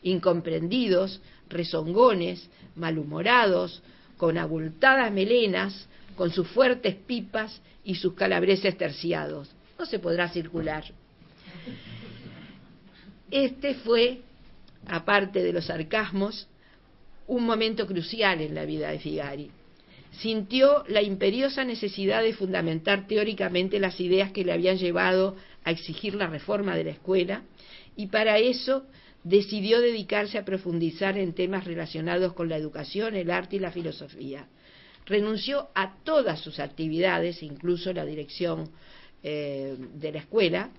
incomprendidos, rezongones, malhumorados, con abultadas melenas, con sus fuertes pipas y sus calabreses terciados. No se podrá circular. Este fue, aparte de los sarcasmos, un momento crucial en la vida de Figari. Sintió la imperiosa necesidad de fundamentar teóricamente las ideas que le habían llevado a exigir la reforma de la escuela, y para eso decidió dedicarse a profundizar en temas relacionados con la educación, el arte y la filosofía. Renunció a todas sus actividades, incluso la dirección de la escuela,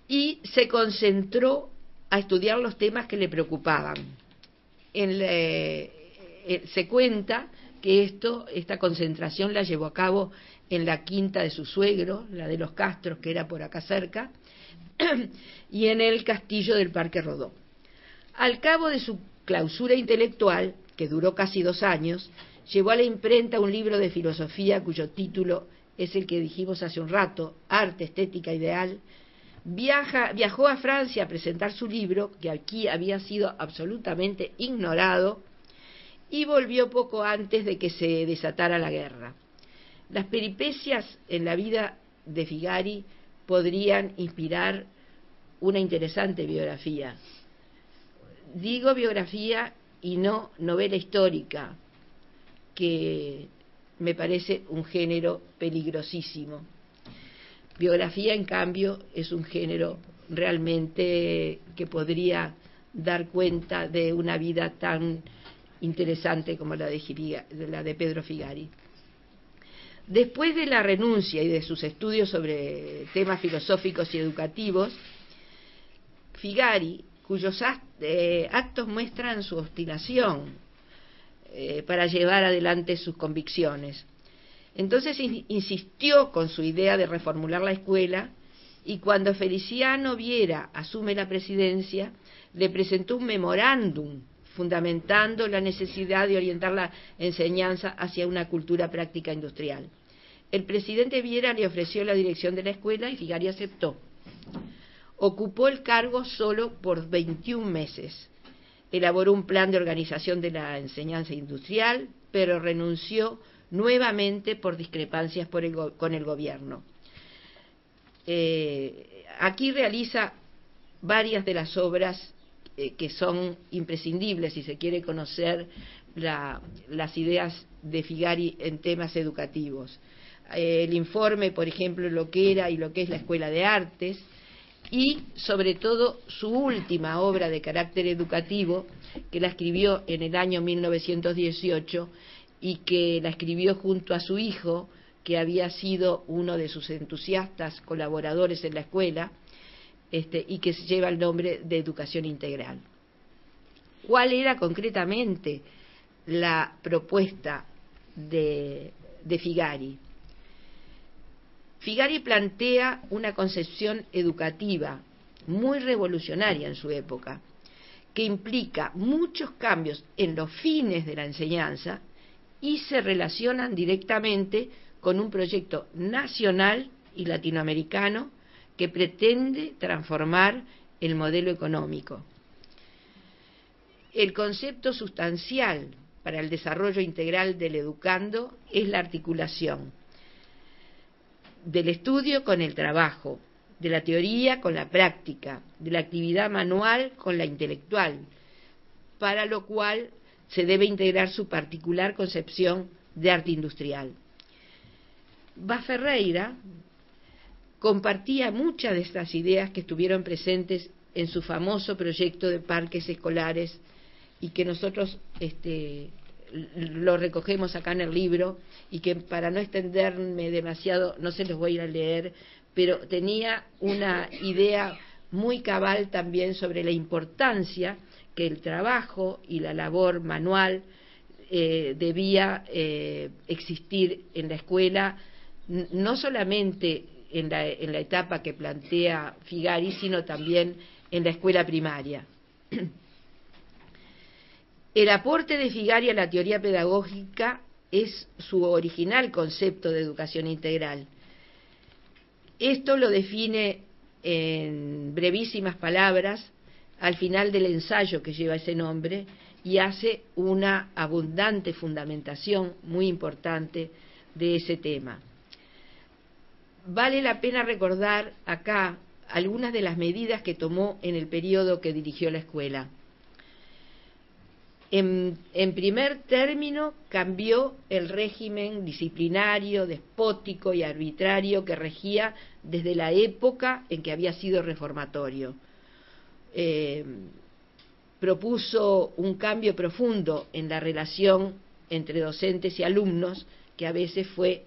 y se concentró a estudiar los temas que le preocupaban. Se cuenta que esta concentración la llevó a cabo en la quinta de su suegro, la de los Castros, que era por acá cerca, y en el castillo del Parque Rodó. Al cabo de su clausura intelectual, que duró casi 2 años, llevó a la imprenta un libro de filosofía cuyo título es el que dijimos hace un rato, Arte, Estética, Ideal. Viajó a Francia a presentar su libro, que aquí había sido absolutamente ignorado, y volvió poco antes de que se desatara la guerra. Las peripecias en la vida de Figari podrían inspirar una interesante biografía. Digo biografía y no novela histórica, que me parece un género peligrosísimo. Biografía, en cambio, es un género realmente que podría dar cuenta de una vida tan interesante como la de Pedro Figari. Después de la renuncia y de sus estudios sobre temas filosóficos y educativos, Figari, cuyos actos muestran su obstinación para llevar adelante sus convicciones, entonces insistió con su idea de reformular la escuela, y cuando Feliciano Viera asume la presidencia, le presentó un memorándum fundamentando la necesidad de orientar la enseñanza hacia una cultura práctica industrial. El presidente Viera le ofreció la dirección de la escuela y Figari aceptó. Ocupó el cargo solo por 21 meses. Elaboró un plan de organización de la enseñanza industrial, pero renunció nuevamente por discrepancias con el gobierno. Aquí realiza varias de las obras que son imprescindibles si se quiere conocer las ideas de Figari en temas educativos. El informe, por ejemplo, lo que era y lo que es la Escuela de Artes, y sobre todo su última obra de carácter educativo, que la escribió en el año 1918 y que la escribió junto a su hijo, que había sido uno de sus entusiastas colaboradores en la escuela, y que lleva el nombre de Educación Integral. ¿Cuál era concretamente la propuesta de Figari? Figari plantea una concepción educativa muy revolucionaria en su época, que implica muchos cambios en los fines de la enseñanza y se relacionan directamente con un proyecto nacional y latinoamericano que pretende transformar el modelo económico. El concepto sustancial para el desarrollo integral del educando es la articulación del estudio con el trabajo, de la teoría con la práctica, de la actividad manual con la intelectual, para lo cual se debe integrar su particular concepción de arte industrial. Baferreira compartía muchas de estas ideas que estuvieron presentes en su famoso proyecto de parques escolares y que nosotros lo recogemos acá en el libro, y que para no extenderme demasiado no se los voy a ir a leer, pero tenía una idea muy cabal también sobre la importancia que el trabajo y la labor manual debía existir en la escuela, no solamente en la etapa que plantea Figari, sino también en la escuela primaria. El aporte de Figari a la teoría pedagógica es su original concepto de educación integral. Esto lo define en brevísimas palabras al final del ensayo que lleva ese nombre y hace una abundante fundamentación muy importante de ese tema. Vale la pena recordar acá algunas de las medidas que tomó en el periodo que dirigió la escuela. En primer término, cambió el régimen disciplinario, despótico y arbitrario que regía desde la época en que había sido reformatorio. Propuso un cambio profundo en la relación entre docentes y alumnos, que a veces fue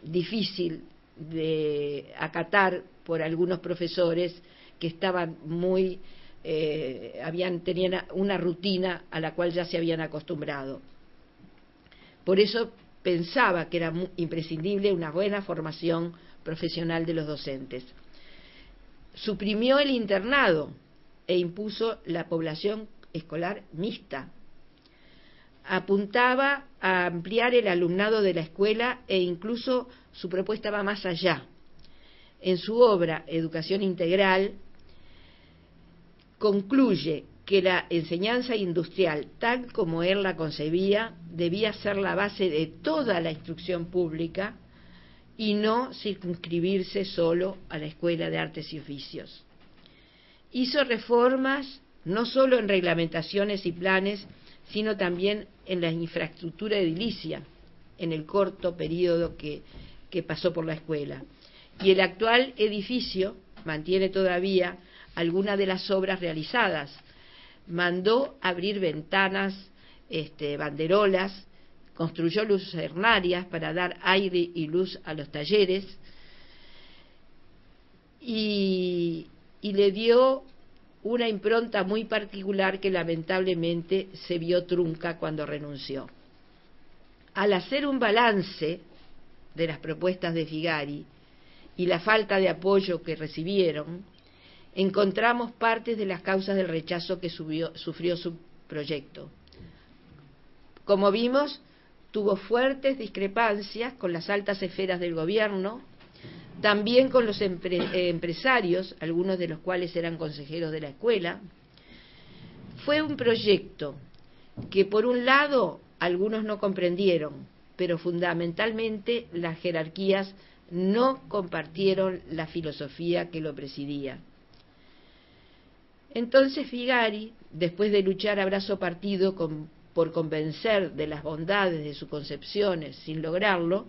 difícil de acatar por algunos profesores que estaban muy tenían una rutina a la cual ya se habían acostumbrado. Por eso pensaba que era imprescindible una buena formación profesional de los docentes. Suprimió el internado e impuso la población escolar mixta. Apuntaba a ampliar el alumnado de la escuela e incluso su propuesta va más allá. En su obra Educación Integral concluye que la enseñanza industrial, tal como él la concebía, debía ser la base de toda la instrucción pública y no circunscribirse solo a la Escuela de Artes y Oficios. Hizo reformas no solo en reglamentaciones y planes, sino también en la infraestructura edilicia, en el corto periodo que pasó por la escuela. Y el actual edificio mantiene todavía algunas de las obras realizadas. Mandó abrir ventanas, banderolas, construyó lucernarias para dar aire y luz a los talleres y le dio una impronta muy particular que lamentablemente se vio trunca cuando renunció. Al hacer un balance de las propuestas de Figari y la falta de apoyo que recibieron, encontramos partes de las causas del rechazo que sufrió su proyecto. Como vimos, tuvo fuertes discrepancias con las altas esferas del gobierno, también con los empresarios, algunos de los cuales eran consejeros de la escuela. Fue un proyecto que, por un lado, algunos no comprendieron, pero fundamentalmente las jerarquías no compartieron la filosofía que lo presidía. Entonces Figari, después de luchar a brazo partido por convencer de las bondades de sus concepciones sin lograrlo,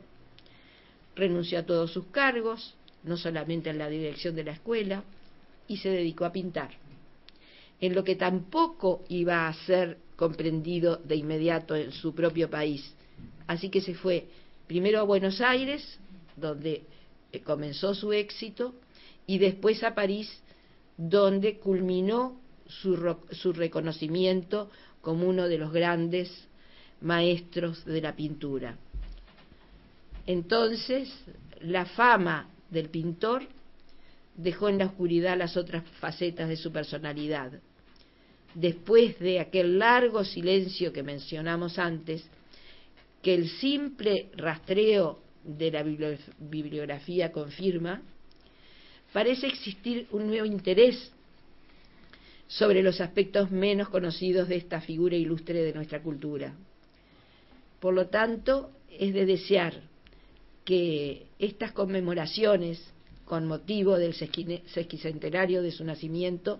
renunció a todos sus cargos, no solamente en la dirección de la escuela, y se dedicó a pintar, en lo que tampoco iba a ser comprendido de inmediato en su propio país. Así que se fue primero a Buenos Aires, donde comenzó su éxito, y después a París, donde culminó su reconocimiento como uno de los grandes maestros de la pintura. Entonces, la fama del pintor dejó en la oscuridad las otras facetas de su personalidad. Después de aquel largo silencio que mencionamos antes, que el simple rastreo de la bibliografía confirma, parece existir un nuevo interés sobre los aspectos menos conocidos de esta figura ilustre de nuestra cultura. Por lo tanto, es de desear que estas conmemoraciones, con motivo del sesquicentenario de su nacimiento,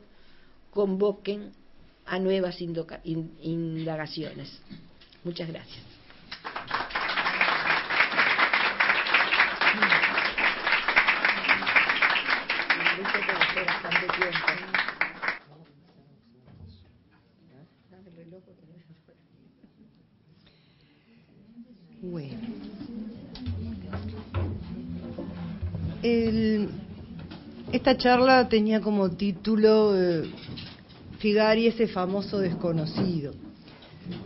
convoquen a nuevas indagaciones. Muchas gracias. Bueno, esta charla tenía como título Figari, ese famoso desconocido.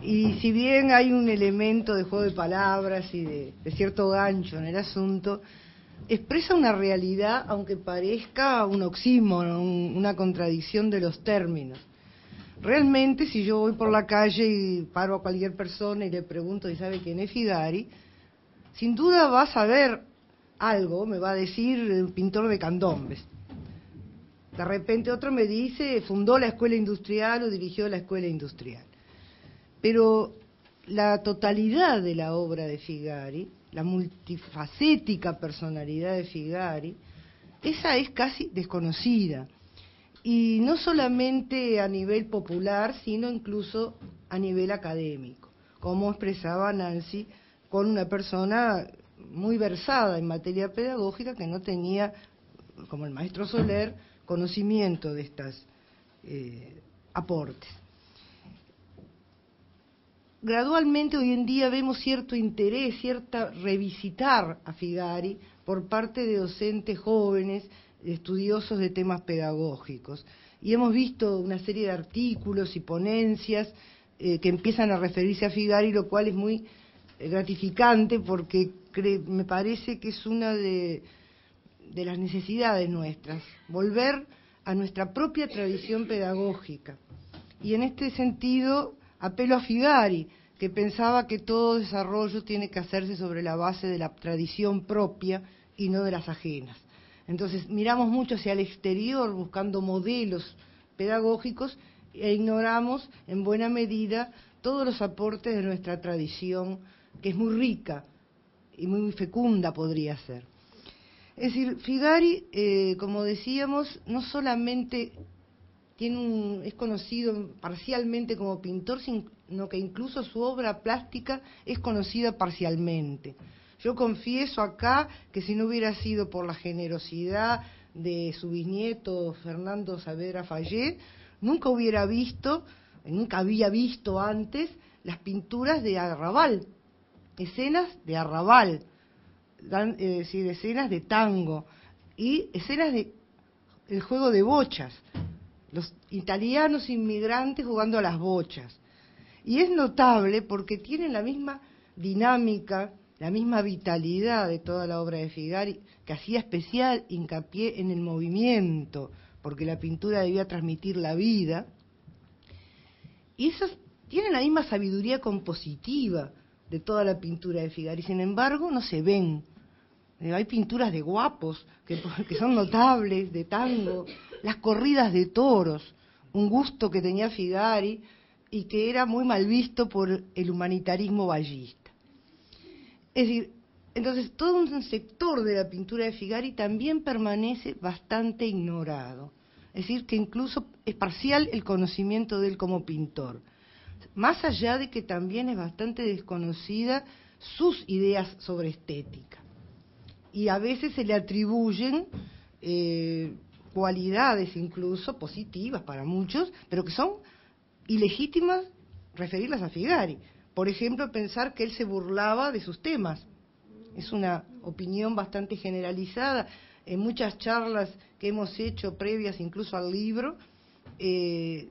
Y si bien hay un elemento de juego de palabras y de cierto gancho en el asunto, expresa una realidad, aunque parezca un oxímoron, una contradicción de los términos. Realmente, si yo voy por la calle y paro a cualquier persona y le pregunto si sabe quién es Figari, sin duda va a saber algo, me va a decir el pintor de candombes. De repente otro me dice, fundó la escuela industrial o dirigió la escuela industrial. Pero la totalidad de la obra de Figari, la multifacética personalidad de Figari, esa es casi desconocida. Y no solamente a nivel popular, sino incluso a nivel académico, como expresaba Nancy, con una persona muy versada en materia pedagógica que no tenía, como el maestro Soler, conocimiento de estos aportes. Gradualmente hoy en día vemos cierto interés, cierta revisitar a Figari por parte de docentes jóvenes, estudiosos de temas pedagógicos. Y hemos visto una serie de artículos y ponencias que empiezan a referirse a Figari, lo cual es muy gratificante porque me parece que es una de las necesidades nuestras, volver a nuestra propia tradición pedagógica. Y en este sentido apelo a Figari, que pensaba que todo desarrollo tiene que hacerse sobre la base de la tradición propia y no de las ajenas. Entonces miramos mucho hacia el exterior buscando modelos pedagógicos e ignoramos en buena medida todos los aportes de nuestra tradición, que es muy rica y muy fecunda podría ser. Es decir, Figari, como decíamos, no solamente es conocido parcialmente como pintor, sino que incluso su obra plástica es conocida parcialmente. Yo confieso acá que si no hubiera sido por la generosidad de su bisnieto Fernando Saavedra Fayet, nunca había visto antes las pinturas de Arrabal, escenas de Arrabal, es decir, escenas de tango y escenas del juego de bochas, los italianos inmigrantes jugando a las bochas. Y es notable porque tienen la misma dinámica, la misma vitalidad de toda la obra de Figari, que hacía especial hincapié en el movimiento, porque la pintura debía transmitir la vida. Y esos tienen la misma sabiduría compositiva de toda la pintura de Figari, sin embargo no se ven. Hay pinturas de guapos que son notables, de tango, las corridas de toros, un gusto que tenía Figari y que era muy mal visto por el humanitarismo vallista. Es decir, entonces todo un sector de la pintura de Figari también permanece bastante ignorado. Es decir, que incluso es parcial el conocimiento de él como pintor. Más allá de que también es bastante desconocida sus ideas sobre estética. Y a veces se le atribuyen cualidades incluso positivas para muchos, pero que son ilegítimas referirlas a Figari. Por ejemplo, pensar que él se burlaba de sus temas. Es una opinión bastante generalizada. En muchas charlas que hemos hecho previas incluso al libro,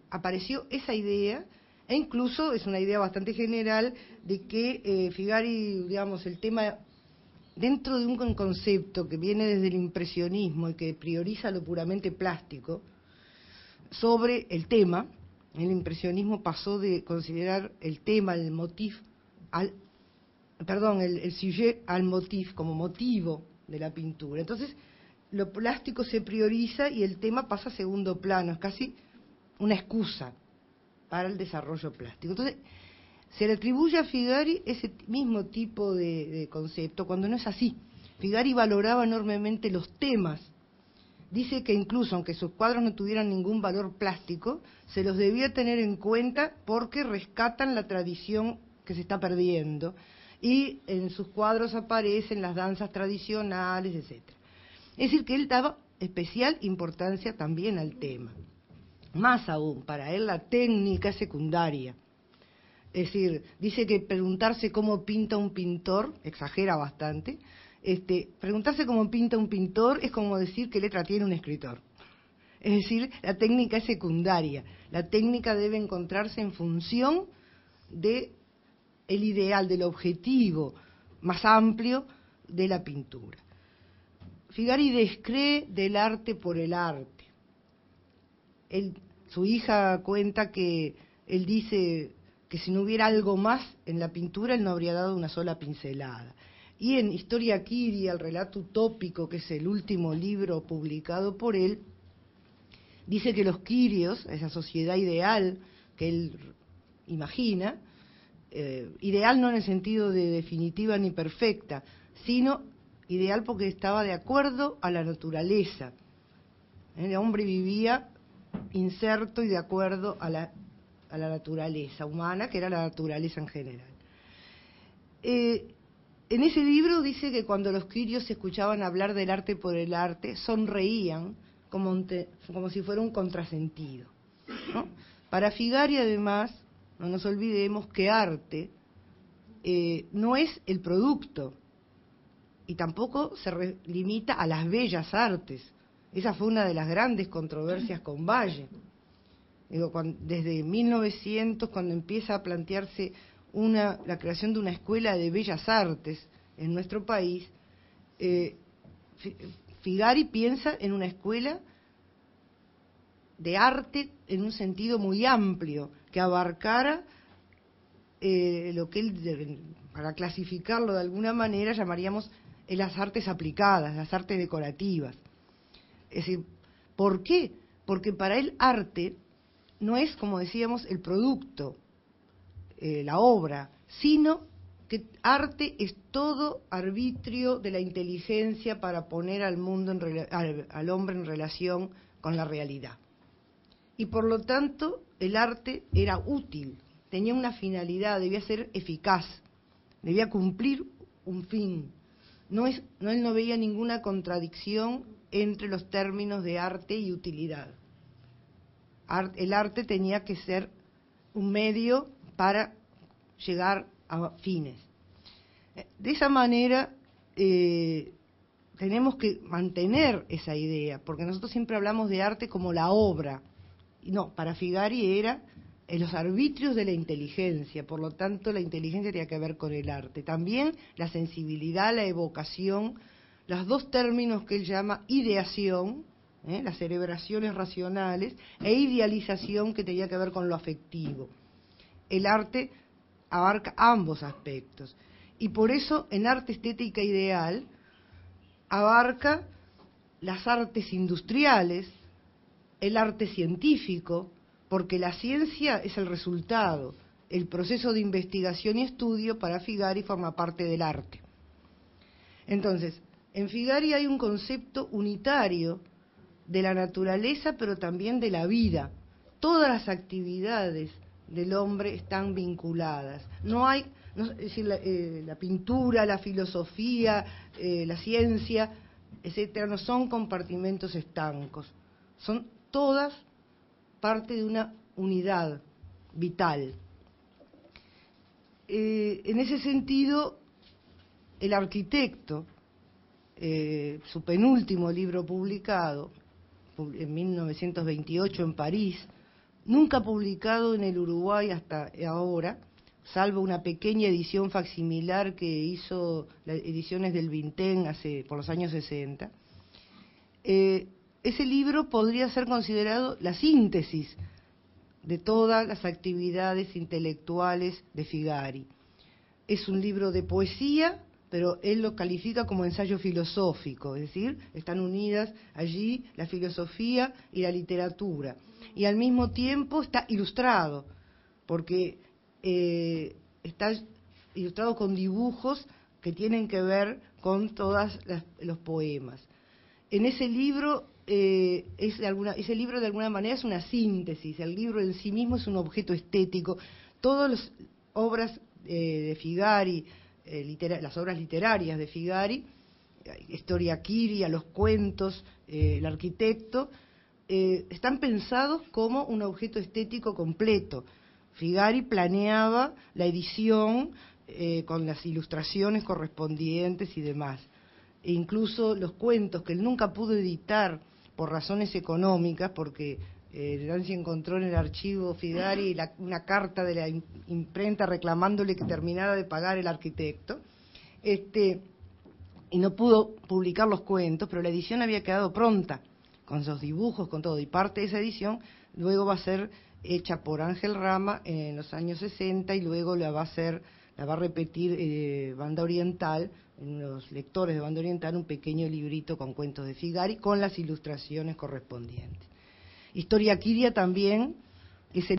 apareció esa idea, e incluso es una idea bastante general de que Figari, digamos, el tema dentro de un concepto que viene desde el impresionismo y que prioriza lo puramente plástico sobre el tema. El impresionismo pasó de considerar el tema, el motif, el sujet al motif, como motivo de la pintura. Entonces, lo plástico se prioriza y el tema pasa a segundo plano, es casi una excusa para el desarrollo plástico. Entonces, se le atribuye a Figari ese mismo tipo de concepto, cuando no es así. Figari valoraba enormemente los temas. Dice que incluso aunque sus cuadros no tuvieran ningún valor plástico, se los debía tener en cuenta porque rescatan la tradición que se está perdiendo. Y en sus cuadros aparecen las danzas tradicionales, etcétera. Es decir, que él daba especial importancia también al tema. Más aún, para él la técnica es secundaria. Es decir, dice que preguntarse cómo pinta un pintor, exagera bastante, preguntarse cómo pinta un pintor es como decir qué letra tiene un escritor. Es decir, la técnica es secundaria. La técnica debe encontrarse en función de el ideal, del objetivo más amplio de la pintura. Figari descree del arte por el arte. Su hija cuenta que él dice que si no hubiera algo más en la pintura, él no habría dado una sola pincelada. Y en Historia Kiria, el relato utópico, que es el último libro publicado por él, Dice que los quirios, esa sociedad ideal que él imagina, ideal no en el sentido de definitiva ni perfecta, sino ideal porque estaba de acuerdo a la naturaleza. El hombre vivía inserto y de acuerdo a la naturaleza humana, que era la naturaleza en general. En ese libro dice que cuando los quirios escuchaban hablar del arte por el arte, sonreían como si fuera un contrasentido, ¿no? Para Figari, además, no nos olvidemos que arte no es el producto y tampoco se limita a las bellas artes. Esa fue una de las grandes controversias con Valle. Digo, desde 1900, cuando empieza a plantearse la creación de una escuela de bellas artes en nuestro país, Figari piensa en una escuela de arte en un sentido muy amplio, que abarcara lo que él, para clasificarlo de alguna manera, llamaríamos las artes aplicadas, las artes decorativas. Es decir, ¿por qué? Porque para él arte no es, como decíamos, el producto, la obra, sino que arte es todo arbitrio de la inteligencia para poner al mundo, al hombre en relación con la realidad. Y por lo tanto, el arte era útil, tenía una finalidad, debía ser eficaz, debía cumplir un fin. Él no veía ninguna contradicción entre los términos de arte y utilidad. El arte tenía que ser un medio para llegar a fines. De esa manera tenemos que mantener esa idea, porque nosotros siempre hablamos de arte como la obra. Y no, para Figari era los arbitrios de la inteligencia, por lo tanto la inteligencia tenía que ver con el arte. También la sensibilidad, la evocación, los dos términos que él llama ideación, las cerebraciones racionales, e idealización, que tenía que ver con lo afectivo. El arte abarca ambos aspectos. Y por eso en arte estética ideal abarca las artes industriales, el arte científico, porque la ciencia es el resultado, el proceso de investigación y estudio para Figari forma parte del arte. Entonces, en Figari hay un concepto unitario de la naturaleza, pero también de la vida. Todas las actividades del hombre están vinculadas. Es decir, la pintura, la filosofía, la ciencia, etcétera, no son compartimentos estancos. Son todas parte de una unidad vital. En ese sentido, el arquitecto, su penúltimo libro publicado, en 1928 en París, nunca publicado en el Uruguay hasta ahora, salvo una pequeña edición facsimilar que hizo las ediciones del Vintén por los años 60, ese libro podría ser considerado la síntesis de todas las actividades intelectuales de Figari. Es un libro de poesía, pero él lo califica como ensayo filosófico, es decir, están unidas allí la filosofía y la literatura. Y al mismo tiempo está ilustrado, porque está ilustrado con dibujos que tienen que ver con todos los poemas. En ese libro, ese libro de alguna manera es una síntesis, el libro en sí mismo es un objeto estético. Todas las obras de Figari, las obras literarias de Figari, Historia Quiria, los cuentos, el arquitecto, están pensados como un objeto estético completo. Figari planeaba la edición con las ilustraciones correspondientes y demás. E incluso los cuentos que él nunca pudo editar por razones económicas, porque Nancy encontró en el archivo Figari una carta de la imprenta reclamándole que terminara de pagar el arquitecto, y no pudo publicar los cuentos, pero la edición había quedado pronta, con sus dibujos, con todo, y parte de esa edición luego va a ser hecha por Ángel Rama en los años 60 y luego la va a repetir Banda Oriental, en los lectores de Banda Oriental, un pequeño librito con cuentos de Figari con las ilustraciones correspondientes. Historia Quiria también es el